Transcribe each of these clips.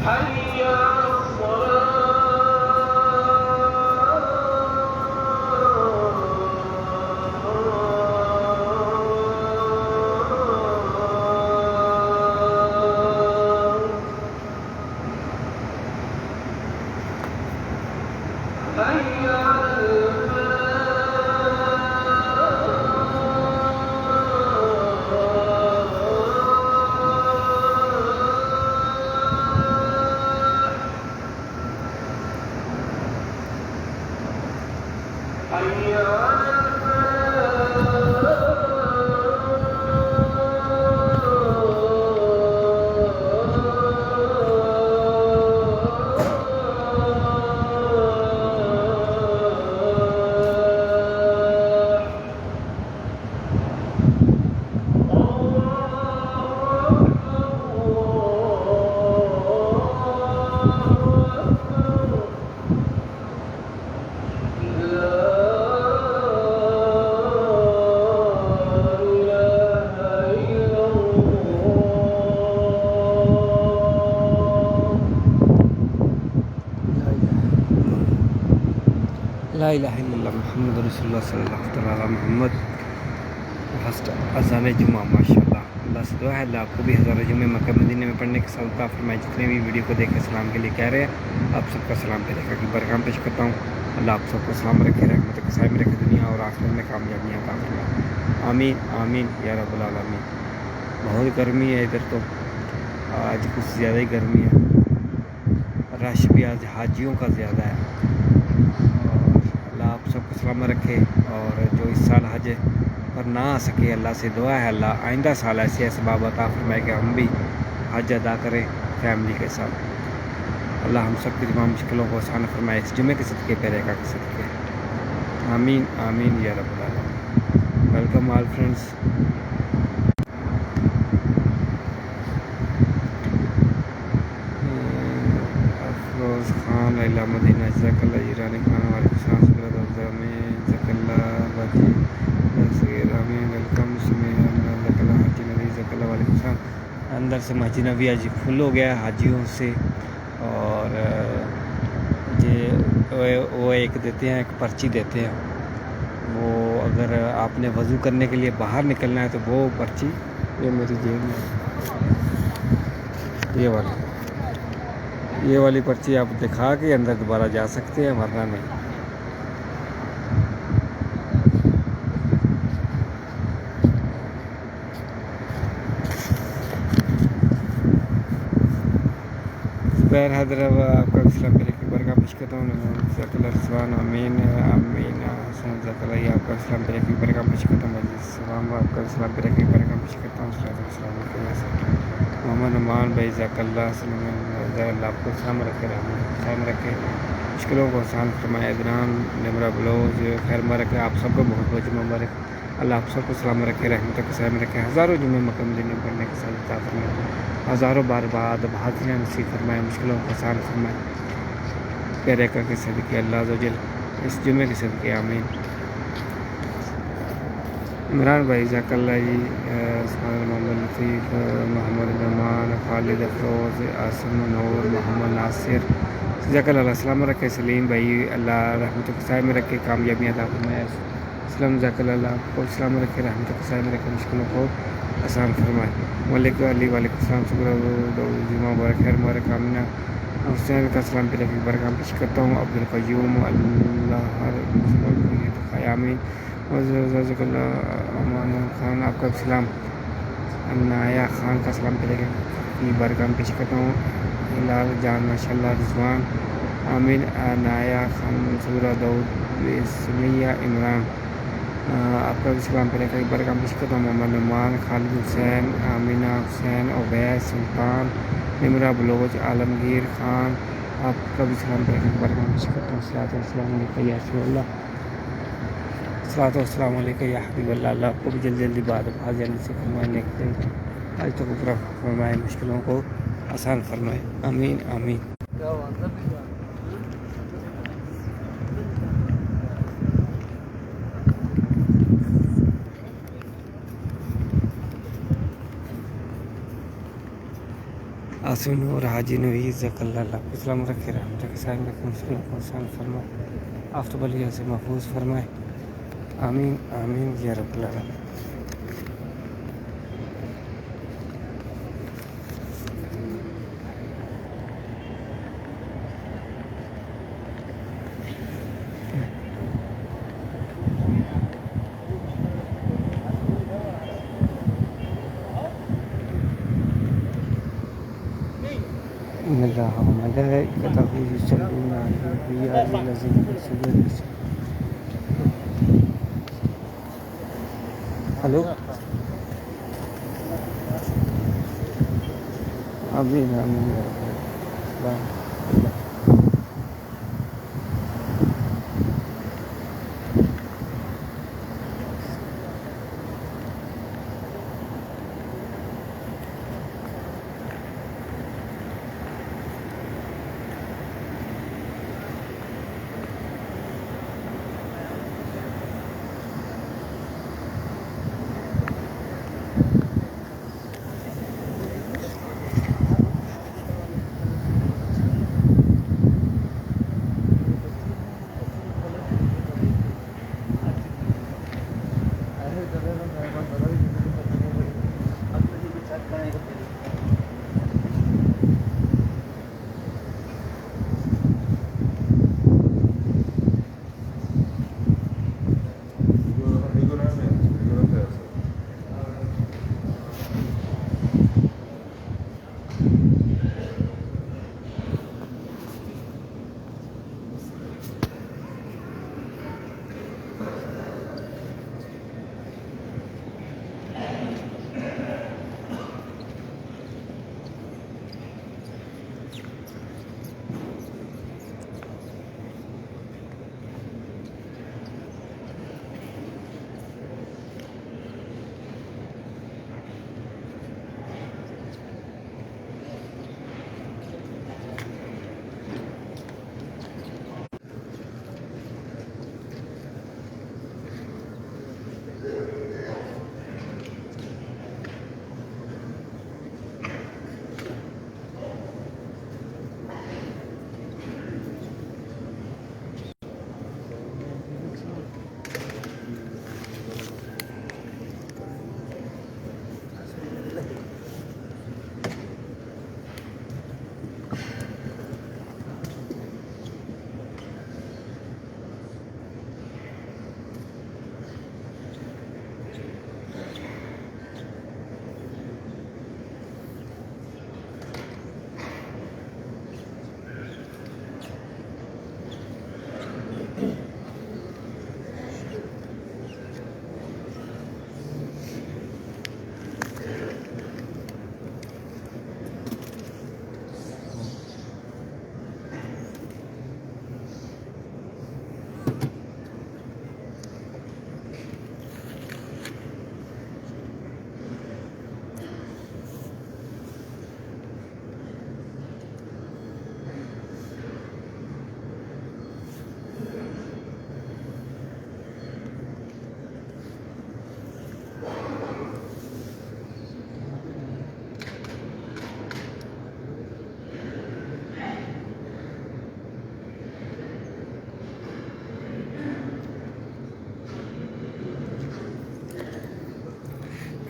حي على الصلاة حي على حي على لا الہ الا اللہ محمد رسول اللہ صلی اللہ تعالیٰ محمد. فسٹ اذان جمعہ ماشاءاللہ. اللہ سے دعا ہے اللہ آپ کو بھی ہزاروں جمعے مکہ مدینے میں پڑھنے کے ساتھ عطا فرمائے. جتنے بھی ویڈیو کو دیکھ کے سلام کے لیے کہہ رہے ہیں آپ سب کا سلام پیش کر کے برکام پیش کرتا ہوں. اللہ آپ سب کو سلام رکھے, رحمت کے سائے میں رکھے, دنیا اور آخرت میں کامیابیاں عطا فرمائے. آمین آمین یا رب العالمین. بہت گرمی ہے ادھر تو, آج کچھ زیادہ ہی گرمی ہے. رش بھی آج حاجیوں کا زیادہ ہے. اللہ آپ سب کو سلامت رکھے, اور جو اس سال حج پر نہ آ سکے اللہ سے دعا ہے اللہ آئندہ سال ایسے اسباب عطا فرمائے کہ ہم بھی حج ادا کریں فیملی کے ساتھ. اللہ ہم سب کی تمام مشکلوں کو آسان فرمائے اس جمعے کے صدقے پہ ریکا کے صدقے. آمین آمین یا رب العالمین. Welcome all friends. Afroz Khan Laila Madina جزاک اللہ. ایرانی خان وعلیکم السلام. سبرت میں جزاک اللہ. باقی آمین ویلکم. سمیہ جزاک اللہ. حاجی نبی جزاک اللہ وعلیکم السلام. اندر سے مسجد نبی آج فل ہو گیا ہے حاجیوں سے. اور وہ ایک دیتے ہیں, ایک پرچی دیتے ہیں. وہ اگر آپ نے وضو کرنے کے لیے باہر نکلنا ہے تو وہ پرچی یہ میری جیب میں, یہ والی پرچی آپ دکھا کے اندر دوبارہ جا سکتے ہیں, ورنہ نہیں. زبیر حیدرآباد آپ کا اسلام پہ کی برکہ پیش کرتا ہوں. جزاک اللہ رضوان. آمین آمین. حسن جزاک اللہ. آپ کا اسلام پہ کی برکہ پیش کرتا ہوں. السلام آپ کا اسلام پہ کی برکہ پیش کرتا ہوں. محمد نعمان بھائی جزاک اللہ. اللہ آپ کو سلام رکھے, رحمت رکھے, مشکلوں کو آسان فرمائے. ادنان نمرہ بلوز خیر مبارک. آپ سب کو بہت بہت جمعہ مبارک. اللہ آپ سب کو سلام رکھے, رحمت کے سائے میں رکھے. ہزاروں جمعے مکہ مدینے میں پڑھنے کے ساتھ عطا فرمائے. ہزاروں بار بعد حاضریاں نصیب فرمائے, مشکلوں کو آسان فرمائے. پیارے کا کے صدقے اللہ عز و جل اس جمعے کے صدقے آمین. عمران بھائی جزاک اللہ جی. محمد لطیف, محمد نعمان, خالد افروز, آسم نور, محمد ناصر جزاک اللہ. السلام رکھے. سلیم بھائی اللہ رحمت کے سائے میں رکھے, کامیابیاں عطا فرمائے. اسلام جزاک اللہ. آپ کو اسلام رکھے, رحمت کے سائے میں رکھے, مشکلوں کو آسان فرمائے. ملک علی وعلیکم السلام. شکر جمعہ مبارک, خیر مبارک. آمینہ حسین کا سلام پہ رکھے برکام پیش کرتا ہوں. عبدالقیوم اللہ ہر مسلم آمین. جزاک اللہ. امان خان آپ کا سلام. عنایہ خان کا سلام پہ رکھے برکام پیش کرتا ہوں. ہلال جان ماشاء اللہ. رضوان آمین. عنایہ خان, سورہ داؤد, سمیہ عمران آپ کا سلام پہ رکھے برکام پیش کرتا ہوں. محمد نعمان, خالد حسین, آمینہ حسین, عبید سلطان, نمرہ بلوچ, عالمگیر خان آپ کا بھی سلام پہ رکھے برکام پیش کرتا ہوں. السلام علیکم یا رسول اللہ. السلام علیکم یا حبیب اللہ. اللہ آپ کو بھی جلدی جلدی بعد آ جانے سے فرمائے, آج تک اوپر فرمائے, مشکلوں کو آسان فرمائے. آمین آمین. آسن اور حاجی نوی جزاک اللہ کو سلام رکھے رحمت کے سائے رکھے مسلم کو سان فرمائے آفت بلیہ سے محفوظ فرمائے آمین آمین یا رب العالمین. إن الله وملائكته يصلون على النبي يا أيها الذين آمنوا ہلو آمین آمین یا رب العالمین.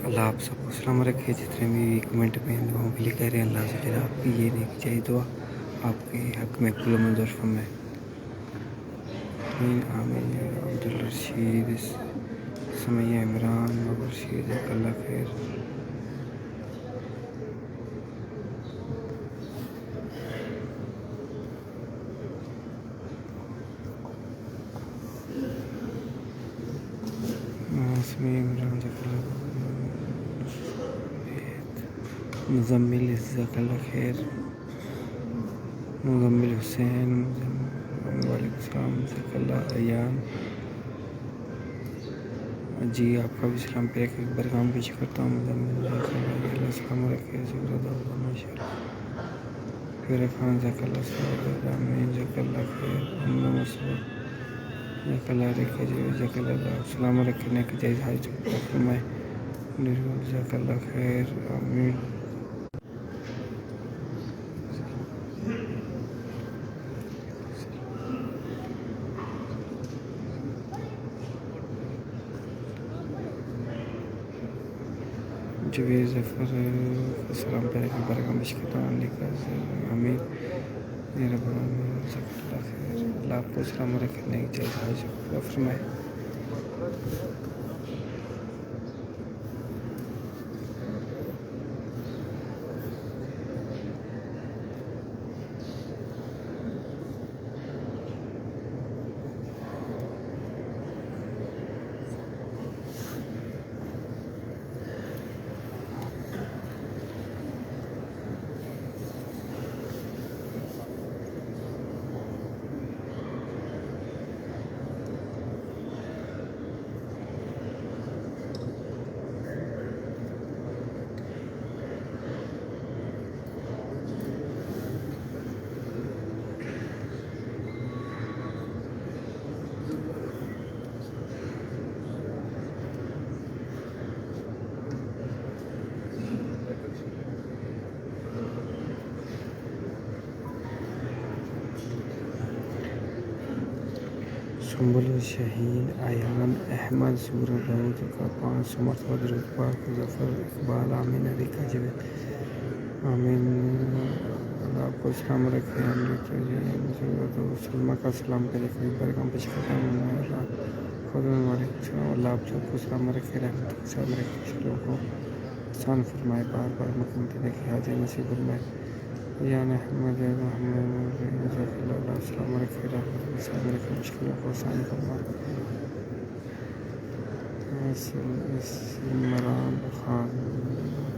اللہ آپ سب کو سلام رکھے. جتنے بھی کمنٹ میں دعاؤں کے لیے کہہ رہے ہیں اللہ سے جناب آپ کی یہ نہیں چاہیے دعا آپ کے حق میں قبول و منظور فرمائے. آمین آمین. عبدالرشید سمیہ عمران رشید جزاک اللہ خیر. سمیہ عمران جزاک اللہ. مزمل جزاک اللہ خیر. مزمل حسین وعلیکم السلام جزاک اللہ. ایان جی آپ کا بھی سلام پہ ایک بار کام پیش کرتا ہوں. مزمل جزاک اللہ. اللہ السلام علیکم. شکر ادا ماشاء اللہ. پھر خان جزاک اللہ خیر. جزاک اللہ خیر. جزاک اللہ رکھے جزاک اللہ. السلام علیکم نے کہ جائز حاج فرمائے. جزاک اللہ خیر. آمین. جوید ظفر کا سلام پیدا کی برکہ مشکلان لے کر آمین یا رب العالمین جزاک اللہ خیر اللہ آپ کو سلام رکھنے کی جائز حاجت فرمائے سنبل شہین ایمن احمد سورہ داؤد کا 500 مرتبہ درود پاک ظفر اقبال آمین علیکہ جوید آمین اللہ آپ کو سلام رکھے سلمہ کا سلام کرے کوئی برکم پشکتا خود علیکم اللہ آپ سب کو سلام رکھے رحمت کے ساتھ رکھے شلوں کو آسان فرمائے بار بار مقام دینے کی حاجہ نصیب فرمائے یا احمد محمد اللہ السلام علیکم رحمۃ اللہ مشکلوں کو آسان فرمائے عمران خان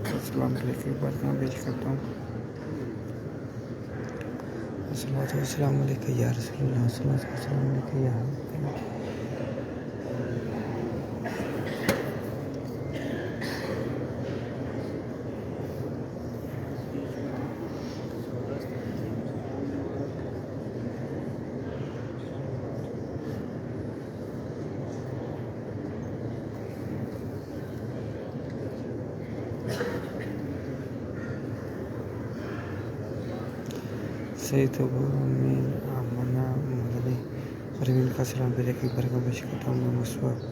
السلام علیکم برکاں پیش کرتا ہوں السلام علیکم یا رسول اللہ السلام علیکم یا سید ابو امین آمنہ مدنی پروین کا سلام پیدا کی برکہ پیش کرتا ہوں مصباح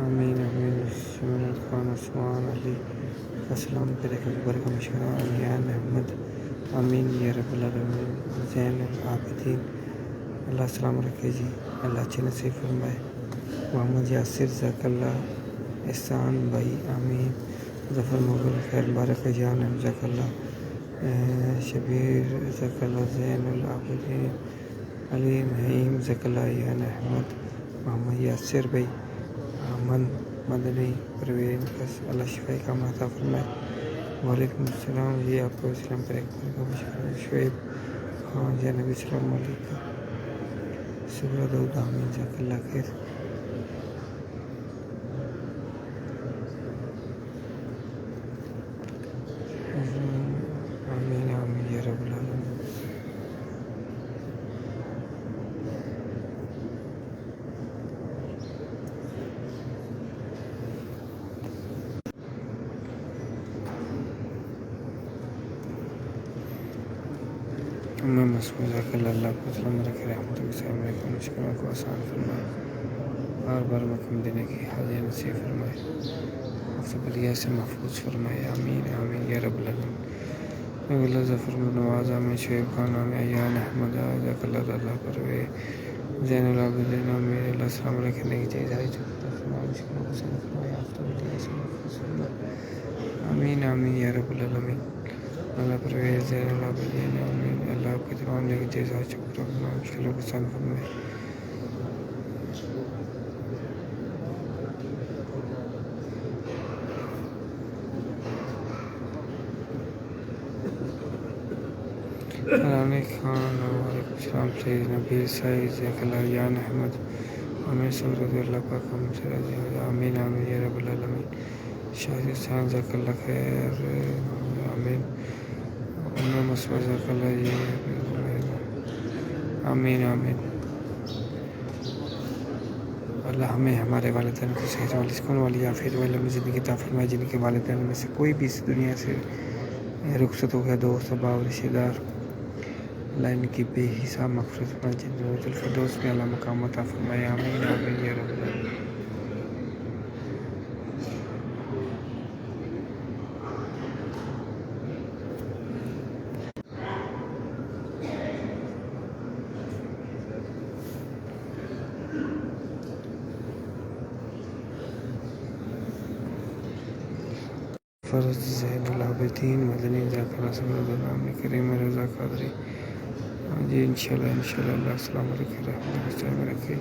امین امین شمن خان عثمان علی کا سلام پیدا کی برکہ پیش کرتا ہوں امیان احمد امین یا رب العالمین زین العابدین اللہ السلام رکھے جی اللہ اچھے نصیب فرمائے محمد یاسر ذاک اللہ احسان بھائی آمین ظفر مغل خیر بارک جان ذاک اللہ شبیر ذاک اللہ زین العابدین علی نعیم ذاک اللہ یان احمد محمد یاسر بھائی امن مدنی پروین کس اللہ شفائی کا عطا فرمائے وعلیکم السلام جی آپ کو اسلام پر ایک شعیب خان جی نبی السلام علیکم سورہ داؤد آمین ذاک اللہ خیر آمین آمین یا رب العالمین میں مسعود ذاک اللہ کو سلام رکھے رحمت کے ساتھ میرے مشکلوں کو آسان فرمائے بار بار مقام دینے کی حاجہ نصیب فرمائے اقتبالیہ سے محفوظ فرمائے آمین آمین یا رب العالمین اللہ ظفر نواز آمین شعیب خان آمین ایان احمد ذاک اللہ تعالیٰ پروے زین العابدین آمین اللہ السلام رکھنے کی چیز آئی مشکلوں کو آسان فرمائے اقتبالیہ سے محفوظ فرمائے آمین آمین یا رب العالمین اللہ پرویز زین العابدین آمین اللہ آپ کی تمام لے کے جیسا شکر اپنا مشکلوں کو آسان فرمائے علامی خان وعلیکم السلام سید نبیل سعید ذاک اللہ یان احمد آمین سورت اللہ پاک ہم سے راضی ہو آمین آمین یا رب العالمین شاہد حسین ذاک اللہ خیر آمین امر مصباح ذاک اللہ یہ آمین آمین اللہ ہمیں ہمارے والدین کو صحت والی سکون والی عافیت والی لمبی زندگی عطا فرمائے جن کے والدین میں سے کوئی بھی اس دنیا سے رخصت ہو گیا دوست احباب رشتہ دار اللہ ان کی بے حساب مغفرت فرمائے جنت الفردوس میں اعلیٰ مقام عطا فرمائے آمین آمین یا رب العالمین فرز زین العابدین مدنی ذاکر رسول نام کریم رضا قادری. جی انشاءاللہ اللہ السلام علیکم رحمۃ اللہ میں رکھے.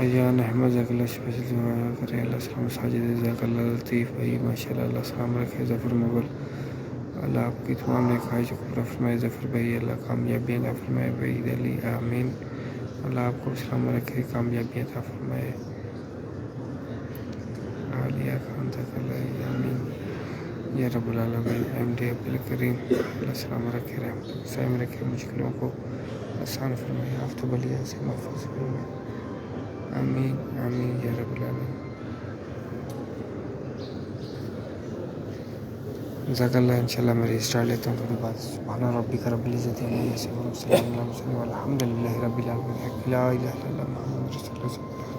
ایان احمد ذاک اللہ اسپیشل دعا کریں. اللہ السلام ساجد ذاک اللہ لطیف بھائی ماشاء اللہ اللہ السلام رکھے. ظفر مغل اللہ آپ کی تمام نے خواہش کو پورا فرمائے. ظفر بھائی اللہ کامیابی عطا فرمائے. بھائی علی آمین. اللہ آپ کو سلام رکھے کامیابی عطا فرمائے. عالیہ خان تک اللہ آمین یا رب العالمین. ایم ڈی عبدالکریم اللہ السلام رکھے رحمت سائم رکھے. مشکلوں کو آسان فرمائے. آفتاب علیہ سے محفوظ فرمائے. آمین آمین یا رب العالمین. جزاک اللہ. انشاءاللہ میں ریسٹارٹ لیتا ہوں تھوڑی بات. سبحان ربک رب العزت عما یصفون وسلام علی المرسلین والحمد للہ رب العالمین. لا الہ الا اللہ محمد رسول اللہ.